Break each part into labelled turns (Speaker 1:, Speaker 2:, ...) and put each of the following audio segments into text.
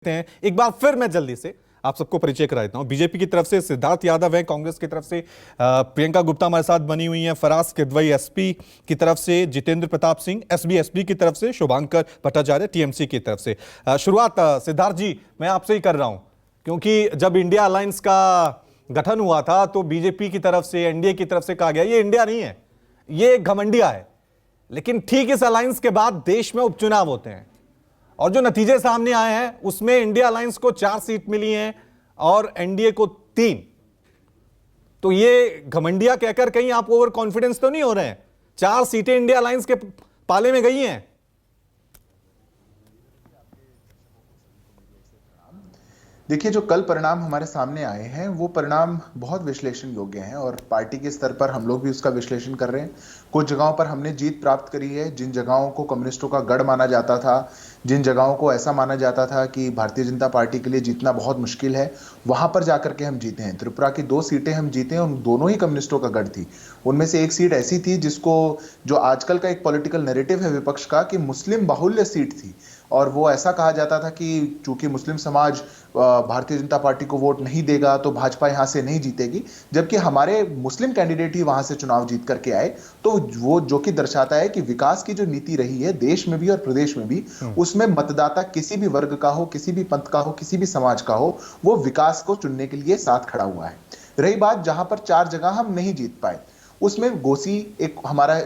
Speaker 1: हैं। एक बार फिर मैं जल्दी से आप सबको परिचय करा देता हूं। बीजेपी की तरफ से सिद्धार्थ यादव है, कांग्रेस की तरफ से प्रियंका गुप्ता हमारे साथ बनी हुई है, फराज किदवई एसपी की तरफ से, जितेंद्र प्रताप सिंह एसबी की तरफ से, शुभांकर भट्टाचार्य टीएमसी की तरफ से। शुरुआत सिद्धार्थ जी मैं आपसे ही कर रहा हूं, क्योंकि जब इंडिया अलायंस का गठन हुआ था तो बीजेपी की तरफ से, एनडीए की तरफ से कहा गया ये इंडिया नहीं है, ये एक घमंडिया है। लेकिन ठीक इस अलायंस के बाद देश में उपचुनाव होते हैं और जो नतीजे सामने आए हैं उसमें इंडिया अलायंस को 4 सीट मिली हैं और एनडीए को 3। तो ये घमंडिया कहकर कहीं आप ओवर कॉन्फिडेंस तो नहीं हो रहे हैं? 4 सीटें इंडिया अलायंस के पाले में गई हैं।
Speaker 2: देखिए, जो कल परिणाम हमारे सामने आए हैं वो परिणाम बहुत विश्लेषण योग्य हैं और पार्टी के स्तर पर हम लोग भी उसका विश्लेषण कर रहे हैं। कुछ जगहों पर हमने जीत प्राप्त करी है, जिन जगहों को कम्युनिस्टों का गढ़ माना जाता था, जिन जगहों को ऐसा माना जाता था कि भारतीय जनता पार्टी के लिए जीतना बहुत मुश्किल है, वहां पर जाकर के हम जीते हैं। त्रिपुरा की 2 सीटें हम जीते हैं, उन दोनों ही कम्युनिस्टों का गढ़ थी। उनमें से एक सीट ऐसी थी जिसको, जो आजकल का एक पॉलिटिकल नैरेटिव है विपक्ष का, कि मुस्लिम बाहुल्य सीट थी और वो ऐसा कहा जाता था कि चूंकि मुस्लिम समाज भारतीय जनता पार्टी को वोट नहीं देगा तो भाजपा यहां से नहीं जीतेगी, जबकि हमारे मुस्लिम कैंडिडेट ही वहां से चुनाव जीत करके आए। तो वो जो कि दर्शाता है कि विकास की जो नीति रही है देश में भी और प्रदेश में भी, उसमें मतदाता किसी भी वर्ग का हो, किसी भी पंथ का हो, किसी भी समाज का हो, वो विकास को चुनने के लिए साथ खड़ा हुआ है। रही बात जहां पर 4 जगह हम नहीं जीत पाए, उसमें घोसी एक हमारा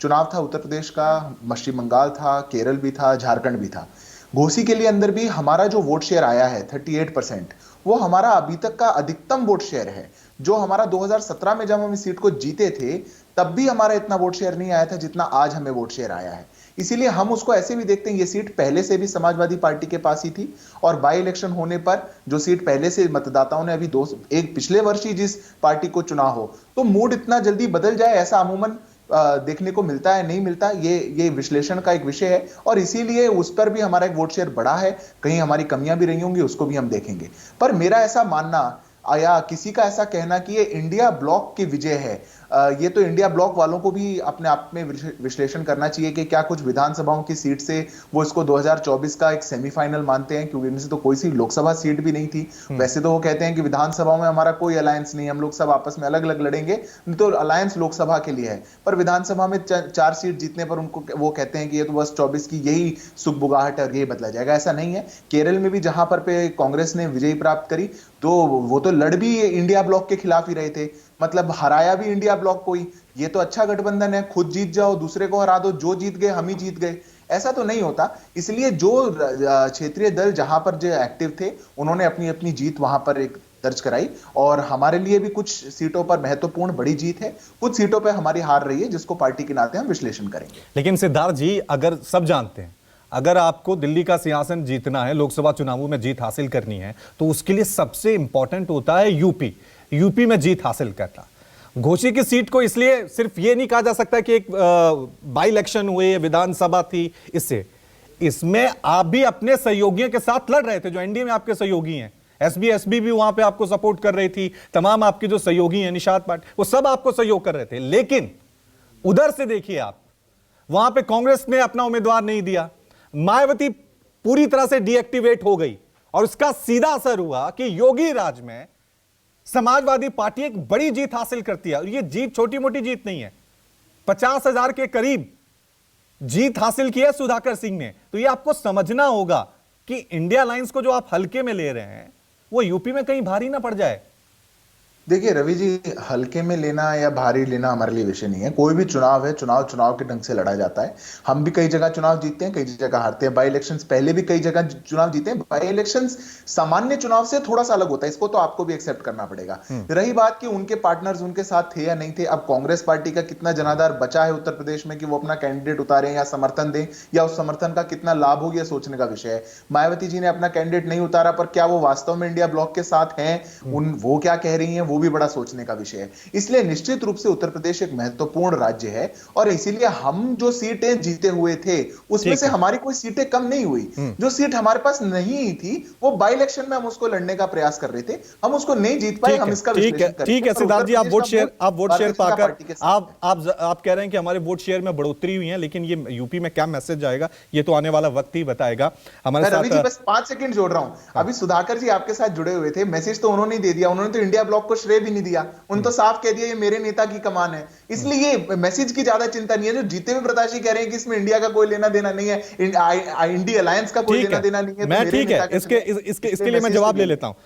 Speaker 2: चुनाव था, उत्तर प्रदेश का, पश्चिम बंगाल था, केरल भी था, झारखंड भी था। घोसी के लिए अंदर भी हमारा जो वोट शेयर आया है 38%, वो हमारा अभी तक का अधिकतम वोट शेयर है। जो हमारा 2017 में जब हम इस सीट को जीते थे तब भी हमारा इतना वोट शेयर नहीं आया था जितना आज हमें वोट शेयर आया है। इसीलिए हम उसको ऐसे भी देखते हैं, ये सीट पहले से भी समाजवादी पार्टी के पास ही थी और बाई इलेक्शन होने पर जो सीट पहले से मतदाताओं ने अभी एक पिछले वर्ष ही जिस पार्टी को चुना हो, तो मूड इतना जल्दी बदल जाए ऐसा अमूमन देखने को मिलता है, नहीं मिलता। ये विश्लेषण का एक विषय है और इसीलिए उस पर भी हमारा एक वोट शेयर बढ़ा है। कहीं हमारी कमियां भी रही होंगी, उसको भी हम देखेंगे। पर मेरा ऐसा मानना या किसी का ऐसा कहना कि ये इंडिया ब्लॉक की विजय है, ये तो इंडिया ब्लॉक वालों को भी अपने आप में विश्लेषण करना चाहिए कि क्या कुछ विधानसभाओं की सीट से वो इसको 2024 का एक सेमीफाइनल मानते हैं, क्योंकि इनमें से तो कोई सी लोकसभा सीट भी नहीं थी। वैसे तो वो कहते हैं कि विधानसभाओं में हमारा कोई अलायंस नहीं, हम लोग सब आपस में अलग अलग लड़ेंगे, नहीं तो अलायंस लोकसभा के लिए है। पर विधानसभा में 4 सीट जीतने पर उनको वो कहते हैं कि ये तो बस 24 की यही सुखबुगाहट है और यही बदला जाएगा। ऐसा नहीं है। केरल में भी जहां पर पे कांग्रेस ने विजय प्राप्त करी तो वो तो लड़ भी इंडिया ब्लॉक के खिलाफ ही रहे थे, मतलब हराया भी इंडिया ब्लॉक को ही। ये तो अच्छा गठबंधन है, खुद जीत जाओ, दूसरे को हरा दो, जो जीत गए हम ही जीत गए, ऐसा तो नहीं होता। इसलिए जो क्षेत्रीय दल जहां पर जो एक्टिव थे उन्होंने अपनी अपनी जीत वहां पर एक दर्ज कराई और हमारे लिए भी कुछ सीटों पर महत्वपूर्ण बड़ी जीत है, कुछ सीटों पर हमारी हार रही है, जिसको पार्टी के नाते हम विश्लेषण करेंगे।
Speaker 1: लेकिन सिद्धार्थ जी, अगर सब जानते हैं अगर आपको दिल्ली का सिंहासन जीतना है, लोकसभा चुनावों में जीत हासिल करनी है, तो उसके लिए सबसे इंपॉर्टेंट होता है यूपी में जीत हासिल करना। घोसी की सीट को इसलिए सिर्फ ये नहीं कहा जा सकता कि एक बाई इलेक्शन हुए, विधानसभा थी, इसमें आप भी अपने सहयोगियों के साथ लड़ रहे थे जो एनडीए में आपके सहयोगी हैं। एसबी भी वहां पे आपको सपोर्ट कर रही थी, तमाम आपके जो सहयोगी हैं, निषाद पार्टी, वो सब आपको सहयोग कर रहे थे। लेकिन उधर से देखिए आप, वहां पे कांग्रेस ने अपना उम्मीदवार नहीं दिया, मायावती पूरी तरह से डीएक्टिवेट हो गई और उसका सीधा असर हुआ कि योगी राज में समाजवादी पार्टी एक बड़ी जीत हासिल करती है। और यह जीत छोटी मोटी जीत नहीं है, 50,000 के करीब जीत हासिल की है सुधाकर सिंह ने। तो यह आपको समझना होगा कि इंडिया अलायंस को जो आप हल्के में ले रहे हैं वो यूपी में कहीं भारी ना पड़ जाए।
Speaker 2: देखिए रवि जी, हल्के में लेना या भारी लेना हमारे लिए विषय नहीं है। कोई भी चुनाव है, चुनाव के ढंग से लड़ा जाता है। हम भी कई जगह चुनाव जीतते हैं, कई जगह हारते हैं। बाई इलेक्शंस पहले भी कई जगह चुनाव जीते हैं। बाई इलेक्शंस सामान्य चुनाव से थोड़ा सा अलग होता है, इसको तो आपको भी एक्सेप्ट करना पड़ेगा। रही बात कि उनके पार्टनर्स उनके साथ थे या नहीं थे, अब कांग्रेस पार्टी का कितना जनाधार बचा है उत्तर प्रदेश में कि वो अपना कैंडिडेट उतारें या समर्थन दें, या उस समर्थन का कितना लाभ हो, यह सोचने का विषय है। मायावती जी ने अपना कैंडिडेट नहीं उतारा, पर क्या वो वास्तव में इंडिया ब्लॉक के साथ हैं, वो क्या कह रही हैं वो भी बड़ा सोचने का विषय है। इसलिए निश्चित रूप से उत्तर प्रदेश एक महत्वपूर्ण राज्य है और इसीलिए हम जो सीटें जीते हुए थे उसमें
Speaker 1: ठीक
Speaker 2: से
Speaker 1: है।
Speaker 2: हमारी कोई सीटें कम नहीं हुई। जो सीट हमारे पास नहीं थी वो बाई इलेक्शन में हम उसको लड़ने का प्रयास कर रहे थे, हम उसको नहीं जीत पाए।
Speaker 1: ठीक
Speaker 2: हम
Speaker 1: है,
Speaker 2: इसका
Speaker 1: ठीक है,
Speaker 2: विश्लेषण
Speaker 1: ठीक है
Speaker 2: करेंगे।
Speaker 1: सिद्धार्थ जी, आप वोट शेयर
Speaker 2: भारतीय जनता
Speaker 1: पाकर
Speaker 2: पार्टी के साथ है।
Speaker 1: आप कह रहे हैं कि हमारे वोट शेयर में बढ़ोतरी हुई है, लेकिन ये यूपी में क्या मैसेज जाएगा ये तो आने वाला वक्त ही बताएगा। हमारे
Speaker 2: मैं रवि जी
Speaker 1: साथ
Speaker 2: बस 5 सेकंड जोड़ रहा हूं। अभी सुधाकर जी आपके साथ जुड़े हुए थे, मैसेज तो उन्होंने दे दिया, उन्होंने तो इंडिया ब्लॉक को श्रेय भी नहीं दिया, उन्होंने तो साफ कह दिया ये मेरे नेता की कमान है। इसलिए ये मैसेज की ज्यादा चिंता नहीं है। जो जीते हुए प्रत्याशी कह रहे हैं कि इसमें इंडिया का कोई लेना देना नहीं है, इंडिया अलायंस का कोई
Speaker 1: ठीक
Speaker 2: लेना
Speaker 1: है,
Speaker 2: देना नहीं है, तो
Speaker 1: मैं
Speaker 2: मेरे
Speaker 1: ठीक है,
Speaker 2: नेता के
Speaker 1: इसके लिए मैं जवाब ले लेता हूं।